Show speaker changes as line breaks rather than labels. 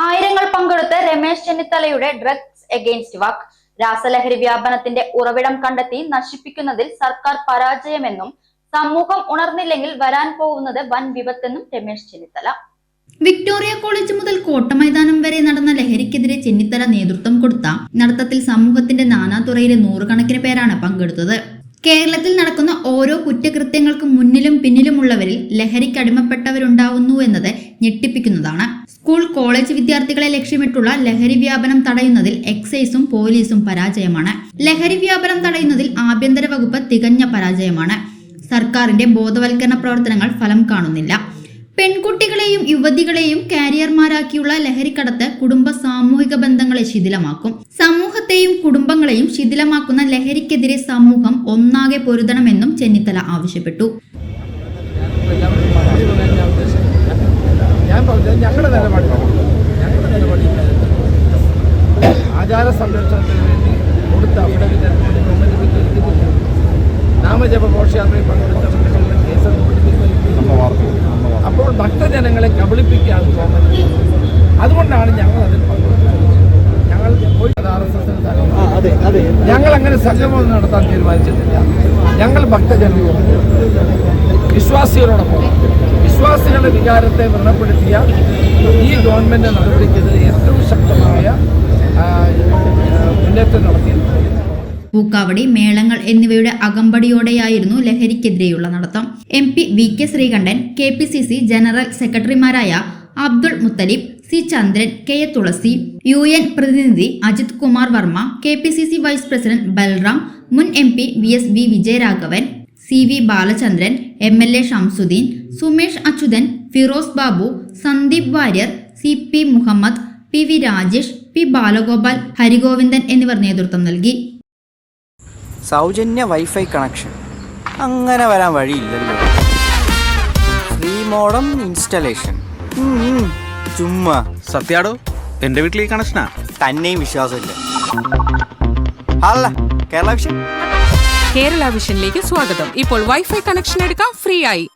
ആയിരങ്ങൾ പങ്കെടുത്ത് രമേശ് ചെന്നിത്തലയുടെ ഡ്രഗ്സ് എഗെയിൻസ്റ്റ് വാക്ക്. രാസലഹരി വ്യാപനത്തിന്റെ ഉറവിടം കണ്ടെത്തി നശിപ്പിക്കുന്നതിൽ സർക്കാർ പരാജയമെന്നും സമൂഹം ഉണർന്നില്ലെങ്കിൽ വരാൻ പോകുന്നത് വൻ വിപത്തെന്നും രമേശ് ചെന്നിത്തല.
വിക്ടോറിയ കോളേജ് മുതൽ കോട്ടമൈതാനം വരെ നടന്ന ലഹരിക്കെതിരെ ചെന്നിത്തല നേതൃത്വം കൊടുത്ത നടത്തത്തിൽ സമൂഹത്തിന്റെ നാനാതുറയിലെ നൂറുകണക്കിന് പേരാണ് പങ്കെടുത്തത്. കേരളത്തിൽ നടക്കുന്ന ഓരോ കുറ്റകൃത്യങ്ങൾക്കും മുന്നിലും പിന്നിലുമുള്ളവരിൽ ലഹരിക്കടിമപ്പെട്ടവരുണ്ടാവുന്നു എന്നത് ഞെട്ടിപ്പിക്കുന്നതാണ്. സ്കൂൾ കോളേജ് വിദ്യാർത്ഥികളെ ലക്ഷ്യമിട്ടുള്ള ലഹരി വ്യാപനം തടയുന്നതിൽ എക്സൈസും പോലീസും പരാജയമാണ്. ലഹരി വ്യാപനം തടയുന്നതിൽ ആഭ്യന്തര വകുപ്പ് തികഞ്ഞ പരാജയമാണ്. സർക്കാരിന്റെ ബോധവൽക്കരണ പ്രവർത്തനങ്ങൾ ഫലം കാണുന്നില്ല. പെൺകുട്ടികളെയും യുവതികളെയും കാരിയർമാരാക്കിയുള്ള ലഹരിക്കടത്ത് കുടുംബ സാമൂഹിക ബന്ധങ്ങളെ ശിഥിലമാക്കും. സമൂഹത്തെയും കുടുംബങ്ങളെയും ശിഥിലമാക്കുന്ന ലഹരിക്കെതിരെ സമൂഹം ഒന്നാകെ പൊരുതണമെന്നും ചെന്നിത്തല ആവശ്യപ്പെട്ടു.
ഞങ്ങളുടെ നിലപാട് ആചാര സംരക്ഷണത്തിന് വേണ്ടി കൊടുത്ത അവിടെ നാമജപ ഘോഷയാത്രയിൽ പങ്കെടുത്തവരുടെ കേസ് അപ്പോൾ ഭക്തജനങ്ങളെ കബളിപ്പിക്കുകയാണ് തോന്നുന്നത്. അതുകൊണ്ടാണ് ഞങ്ങൾ അതിൽ പങ്കെടുക്കുന്നത്. ഞങ്ങൾ ഞങ്ങൾ അങ്ങനെ സംഗമം നടത്താൻ തീരുമാനിച്ചിട്ടില്ല. ഞങ്ങൾ ഭക്തജനങ്ങളോട് വിശ്വാസികളോടൊപ്പം വിശ്വാസികളുടെ വികാരത്തെ വ്രണപ്പെടുത്തിയ ഈ ഗവൺമെന്റ് നടപടിക്കെതിരെ ഏറ്റവും ശക്തമായ മുന്നേറ്റം നടത്തിയിട്ടുണ്ട്.
പൂക്കാവടി, മേളങ്ങൾ എന്നിവയുടെ അകമ്പടിയോടെയായിരുന്നു ലഹരിക്കെതിരെയുള്ള നടത്തം. MP VK Sreekandan, KPCC general സെക്രട്ടറിമാരായ Abdul Muthalib, C Chandran, KA Thulasi, UN പ്രതിനിധി Ajith Kumar Varma, KPCC vice president Balram, മുൻ MP VSB Vijayaraghavan, CV Balachandran, MLA Shamsuddin, Sumesh Achuthan, Firoz Babu, Sandeep Warrier, CP Muhammad, PV Rajesh, P Balagopal, Harigovindan എന്നിവർ നേതൃത്വം നൽകി.
സൗജന്യ വൈഫൈ കണക്ഷൻ അങ്ങനെ വരാൻ വഴിയില്ലല്ലോ. ഫ്രീ മോഡം ഇൻസ്റ്റലേഷൻ ചുമ്മാ.
സത്യാടോ, എന്റെ വീട്ടിൽ ഈ കണക്ഷനാ.
തന്നെയും വിശ്വാസമില്ല. അല്ല, കേരള വിഷൻ.
കേരള വിഷനിലേക്ക് സ്വാഗതം. ഇപ്പോൾ വൈഫൈ കണക്ഷൻ എടുക്കാം ഫ്രീ ആയി.